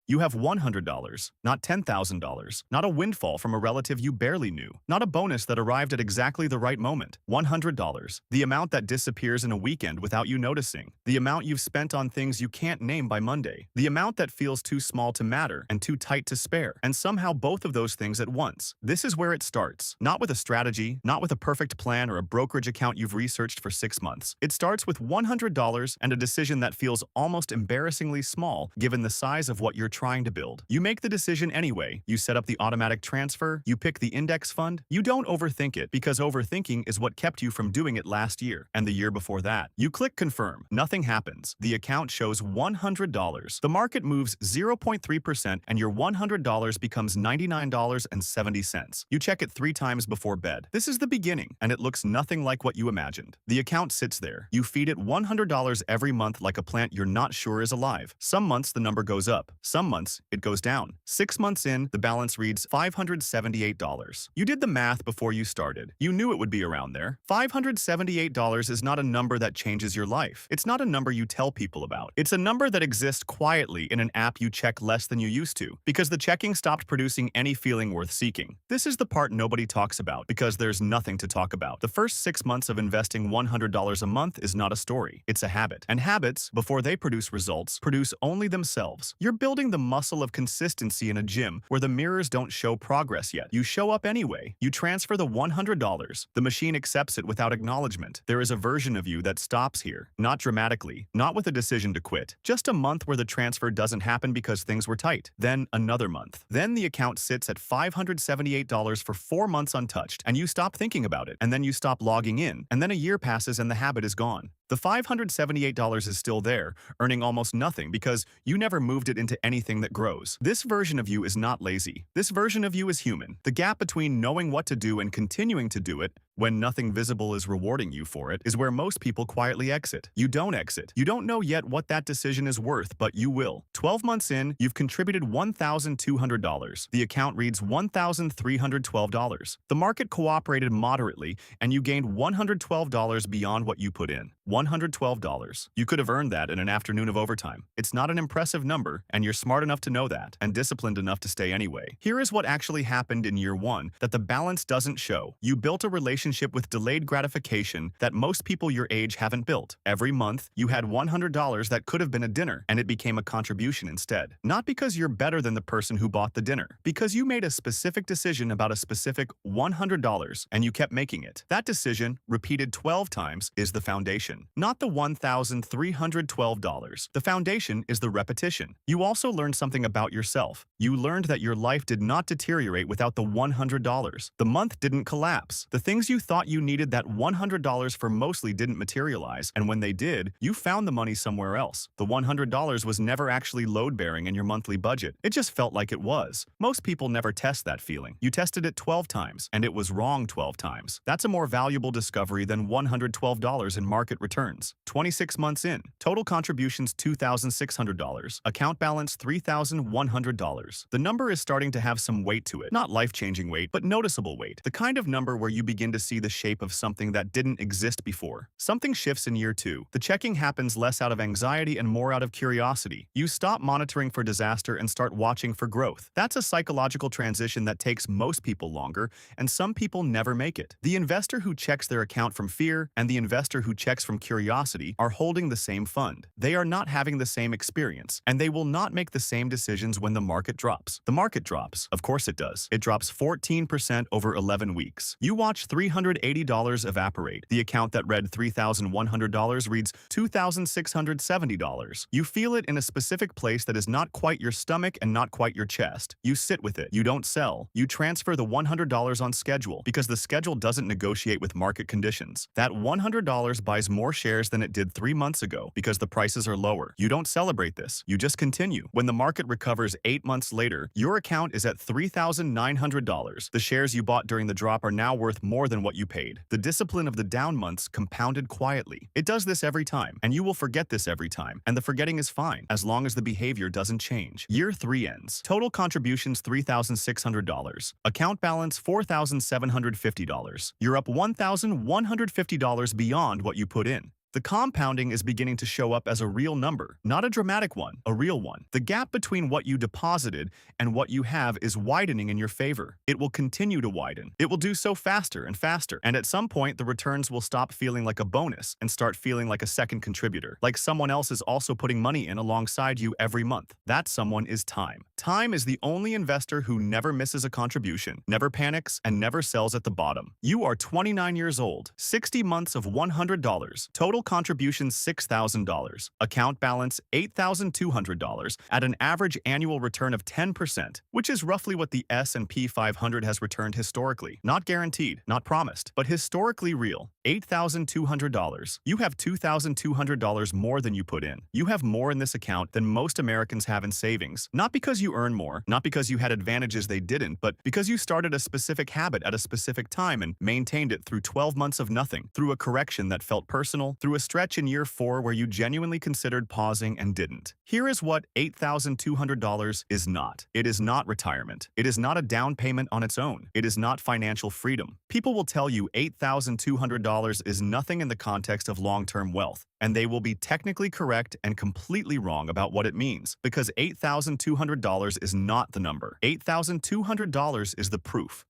You have $100, not $10,000, not a windfall from a relative you barely knew, not a bonus that arrived at exactly the right moment. $100, the amount that disappears in a weekend without you noticing, the amount you've spent on things you can't name by Monday, the amount that feels too small to matter and too tight to spare, and somehow both of those things at once. This is where it starts. Not with a strategy, not with a perfect plan or a brokerage account you've researched for 6 months. It starts with $100 and a decision that feels almost embarrassingly small given the size of what you're trying to build. You make the decision anyway. You set up the automatic transfer, you pick the index fund. You don't overthink it because overthinking is what kept you from doing it last year and the year before that. You click confirm. Nothing happens. The account shows $100. The market moves 0.3% and your $100 becomes $99.70. You check it 3 times before bed. This is the beginning, and it looks nothing like what you imagined. The account sits there. You feed it $100 every month like a plant you're not sure is alive. Some months the number goes up. Some months it goes down. 6 months in, the balance reads $578. You did the math before you started. You knew it would be around there. $578 is not a number that changes your life. It's not a number you tell people about. It's a number that exists quietly in an app you check less than you used to, because the checking stopped producing any feeling worth seeking. This is the part nobody talks about, because there's nothing to talk about. The first 6 months of investing $100 a month is not a story. It's a habit. And habits, before they produce results, produce only themselves. You're building the muscle of consistency in a gym where the mirrors don't show progress yet. You show up anyway. You transfer the $100. The machine accepts it without acknowledgement. There is a version of you that stops here. Not dramatically. Not with a decision to quit. Just a month where the transfer doesn't happen because things were tight. Then another month. Then the account sits at $578 for 4 months untouched, and you stop thinking about it. And then you stop logging in. And then a year passes and the habit is gone. The $578 is still there, earning almost nothing because you never moved it into anything that grows. This version of you is not lazy. This version of you is human. The gap between knowing what to do and continuing to do it when nothing visible is rewarding you for it is where most people quietly exit. You don't exit. You don't know yet what that decision is worth, but you will. 12 months in, you've contributed $1,200. The account reads $1,312. The market cooperated moderately, and you gained $112 beyond what you put in. $112. You could have earned that in an afternoon of overtime. It's not an impressive number, and you're smart enough to know that, and disciplined enough to stay anyway. Here is what actually happened in year 1 that the balance doesn't show. You built a relationship with delayed gratification that most people your age haven't built. Every month, you had $100 that could have been a dinner, and it became a contribution instead. Not because you're better than the person who bought the dinner, because you made a specific decision about a specific $100, and you kept making it. That decision, repeated 12 times, is the foundation. Not the $1,312. The foundation is the repetition. You also learned something about yourself. You learned that your life did not deteriorate without the $100. The month didn't collapse. The things you thought you needed that $100 for mostly didn't materialize, and when they did, you found the money somewhere else. The $100 was never actually load-bearing in your monthly budget. It just felt like it was. Most people never test that feeling. You tested it 12 times, and it was wrong 12 times. That's a more valuable discovery than $112 in market returns. 26 months in, total contributions $2,600, account balance $3,100. The number is starting to have some weight to it. Not life-changing weight, but noticeable weight. The kind of number where you begin to see the shape of something that didn't exist before. Something shifts in year 2. The checking happens less out of anxiety and more out of curiosity. You stop monitoring for disaster and start watching for growth. That's a psychological transition that takes most people longer, and some people never make it. The investor who checks their account from fear and the investor who checks from curiosity are holding the same fund. They are not having the same experience, and they will not make the same decisions when the market drops. The market drops. Of course it does. It drops 14% over 11 weeks. You watch $380 evaporate. The account that read $3,100 reads $2,670. You feel it in a specific place that is not quite your stomach and not quite your chest. You sit with it. You don't sell. You transfer the $100 on schedule because the schedule doesn't negotiate with market conditions. That $100 buys more shares than it did 3 months ago because the prices are lower. You don't celebrate this. You just continue. When the market recovers 8 months later, your account is at $3,900. The shares you bought during the drop are now worth more than what you paid. The discipline of the down months compounded quietly. It does this every time, and you will forget this every time, and the forgetting is fine as long as the behavior doesn't change. Year 3 ends. Total contributions $3,600. Account balance $4,750. You're up $1,150 beyond what you put in. The compounding is beginning to show up as a real number, not a dramatic one, a real one. The gap between what you deposited and what you have is widening in your favor. It will continue to widen. It will do so faster and faster, and at some point the returns will stop feeling like a bonus and start feeling like a second contributor, like someone else is also putting money in alongside you every month. That someone is time. Time is the only investor who never misses a contribution, never panics, and never sells at the bottom. You are 29 years old, 60 months of $100, total contributions $6,000, account balance $8,200 at an average annual return of 10%, which is roughly what the S&P 500 has returned historically. Not guaranteed, not promised, but historically real. $8,200. You have $2,200 more than you put in. You have more in this account than most Americans have in savings. Not because you earn more, not because you had advantages they didn't, but because you started a specific habit at a specific time and maintained it through 12 months of nothing, through a correction that felt personal, through a stretch in year 4 where you genuinely considered pausing and didn't. Here is what $8,200 is not. It is not retirement. It is not a down payment on its own. It is not financial freedom. People will tell you $8,200 is nothing in the context of long-term wealth, and they will be technically correct and completely wrong about what it means, because $8,200 is not the number. $8,200 is the proof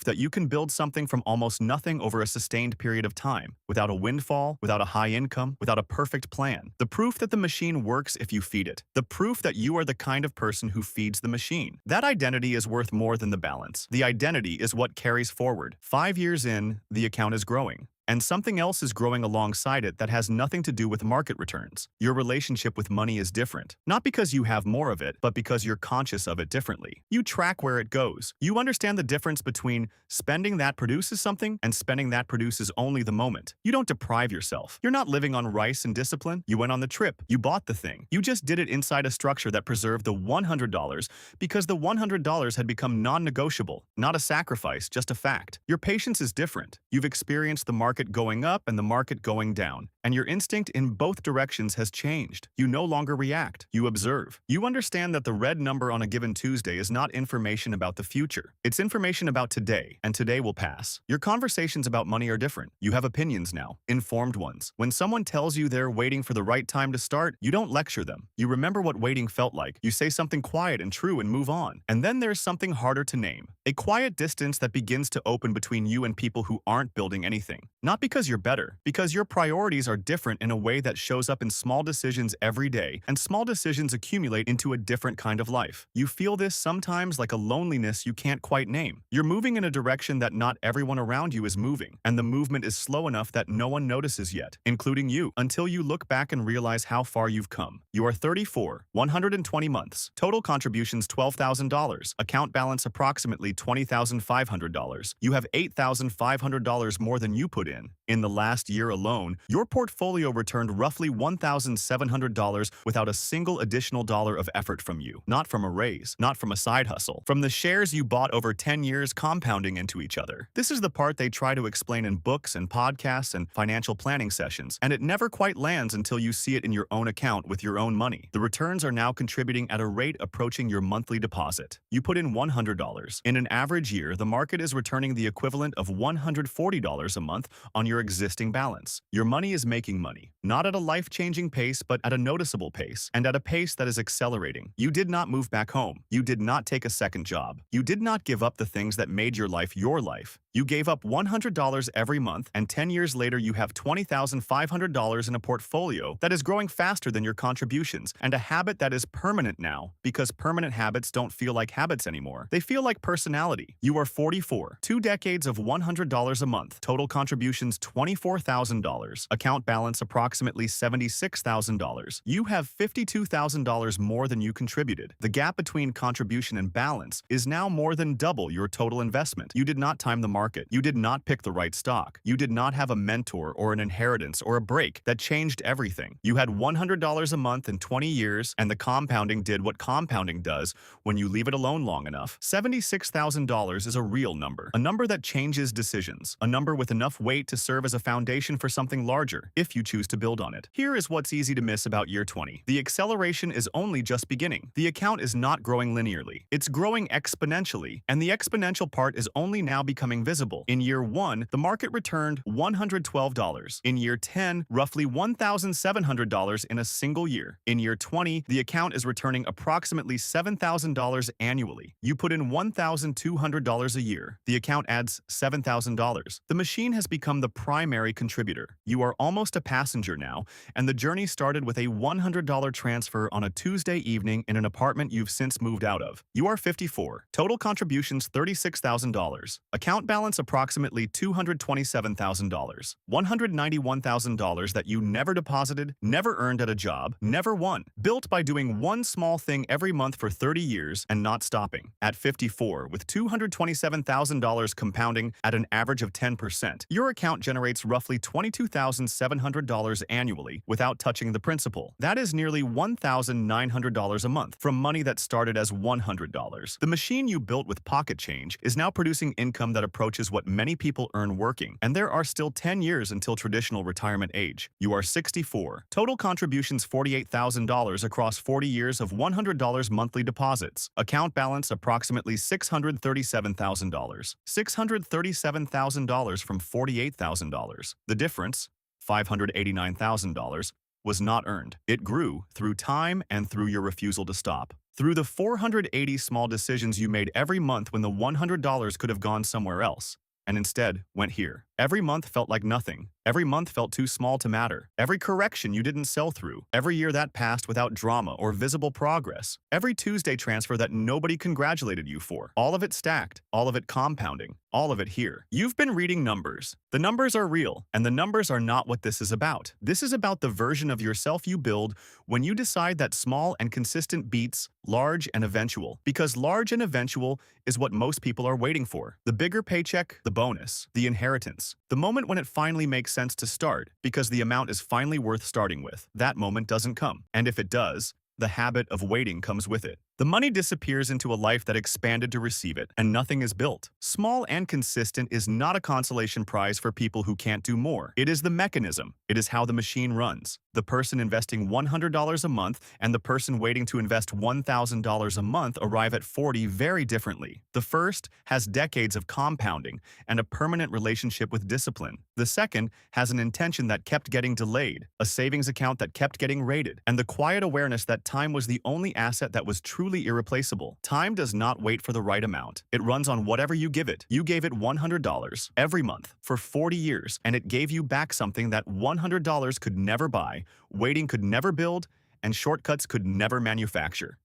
that you can build something from almost nothing over a sustained period of time, without a windfall, without a high income, without a perfect plan. The proof that the machine works if you feed it. The proof that you are the kind of person who feeds the machine. That identity is worth more than the balance. The identity is what carries forward. 5 years in, the account is growing. And something else is growing alongside it that has nothing to do with market returns. Your relationship with money is different. Not because you have more of it, but because you're conscious of it differently. You track where it goes. You understand the difference between spending that produces something and spending that produces only the moment. You don't deprive yourself. You're not living on rice and discipline. You went on the trip. You bought the thing. You just did it inside a structure that preserved the $100 because the $100 had become non-negotiable, not a sacrifice, just a fact. Your patience is different. You've experienced the market going up and the market going down, and your instinct in both directions has changed. You no longer react. You observe. You understand that the red number on a given Tuesday is not information about the future. It's information about today, and today will pass. Your conversations about money are different. You have opinions now, informed ones. When someone tells you they're waiting for the right time to start, you don't lecture them. You remember what waiting felt like. You say something quiet and true and move on. And then there's something harder to name. A quiet distance that begins to open between you and people who aren't building anything. Not because you're better, because your priorities are different in a way that shows up in small decisions every day, and small decisions accumulate into a different kind of life. You feel this sometimes like a loneliness you can't quite name. You're moving in a direction that not everyone around you is moving, and the movement is slow enough that no one notices yet, including you, until you look back and realize how far you've come. You are 34, 120 months, total contributions $12,000, account balance approximately $20,500. You have $8,500 more than you put in. In the last year alone, your portfolio returned roughly $1,700 without a single additional dollar of effort from you. Not from a raise, not from a side hustle, from the shares you bought over 10 years compounding into each other. This is the part they try to explain in books and podcasts and financial planning sessions, and it never quite lands until you see it in your own account with your own money. The returns are now contributing at a rate approaching your monthly deposit. You put in $100. In an average year, the market is returning the equivalent of $140 a month on your existing balance. Your money is making money, not at a life-changing pace, but at a noticeable pace, and at a pace that is accelerating. You did not move back home. You did not take a second job. You did not give up the things that made your life your life. You gave up $100 every month, and 10 years later you have $20,500 in a portfolio that is growing faster than your contributions, and a habit that is permanent now, because permanent habits don't feel like habits anymore. They feel like personality. You are 44, 2 decades of $100 a month, total contributions $24,000, account balance approximately $76,000. You have $52,000 more than you contributed. The gap between contribution and balance is now more than double your total investment. You did not time the market. You did not pick the right stock. You did not have a mentor or an inheritance or a break that changed everything. You had $100 a month in 20 years, and the compounding did what compounding does when you leave it alone long enough. $76,000 is a real number, a number that changes decisions, a number with enough weight to serve as a foundation for something larger, if you choose to build on it. Here is what's easy to miss about year 20. The acceleration is only just beginning. The account is not growing linearly. It's growing exponentially, and the exponential part is only now becoming visible. In year 1, the market returned $112. In year 10, roughly $1,700 in a single year. In year 20, the account is returning approximately $7,000 annually. You put in $1,200 a year. The account adds $7,000. The machine has become the primary contributor. You are almost a passenger now, and the journey started with a $100 transfer on a Tuesday evening in an apartment you've since moved out of. You are 54. Total contributions $36,000. Account balance approximately $227,000. $191,000 that you never deposited, never earned at a job, never won. Built by doing one small thing every month for 30 years and not stopping. At 54, with $227,000 compounding at an average of 10%, your account generates roughly $22,700 annually without touching the principal. That is nearly $1,900 a month from money that started as $100. The machine you built with pocket change is now producing income that approaches what many people earn working, and there are still 10 years until traditional retirement age. You are 64. Total contributions $48,000 across 40 years of $100 monthly deposits. Account balance approximately $637,000. $637,000 from $48,000. The difference, $589,000, was not earned. It grew through time and through your refusal to stop. Through the 480 small decisions you made every month when the $100 could have gone somewhere else, and instead went here. Every month felt like nothing. Every month felt too small to matter. Every correction you didn't sell through. Every year that passed without drama or visible progress. Every Tuesday transfer that nobody congratulated you for. All of it stacked. All of it compounding. All of it here. You've been reading numbers. The numbers are real, and the numbers are not what this is about. This is about the version of yourself you build when you decide that small and consistent beats large and eventual. Because large and eventual is what most people are waiting for. The bigger paycheck, the bonus, the inheritance. The moment when it finally makes sense to start, because the amount is finally worth starting with. That moment doesn't come. And if it does, the habit of waiting comes with it. The money disappears into a life that expanded to receive it, and nothing is built. Small and consistent is not a consolation prize for people who can't do more. It is the mechanism. It is how the machine runs. The person investing $100 a month and the person waiting to invest $1,000 a month arrive at 40 very differently. The first has decades of compounding and a permanent relationship with discipline. The second has an intention that kept getting delayed, a savings account that kept getting raided, and the quiet awareness that time was the only asset that was truly irreplaceable. Time does not wait for the right amount. It runs on whatever you give it. You gave it $100 every month for 40 years, and it gave you back something that $100 could never buy, waiting could never build, and shortcuts could never manufacture.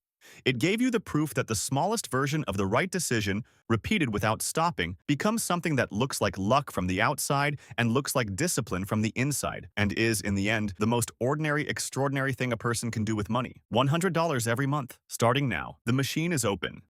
It gave you the proof that the smallest version of the right decision, repeated without stopping, becomes something that looks like luck from the outside and looks like discipline from the inside, and is, in the end, the most ordinary, extraordinary thing a person can do with money. $100 every month. Starting now. The machine is open.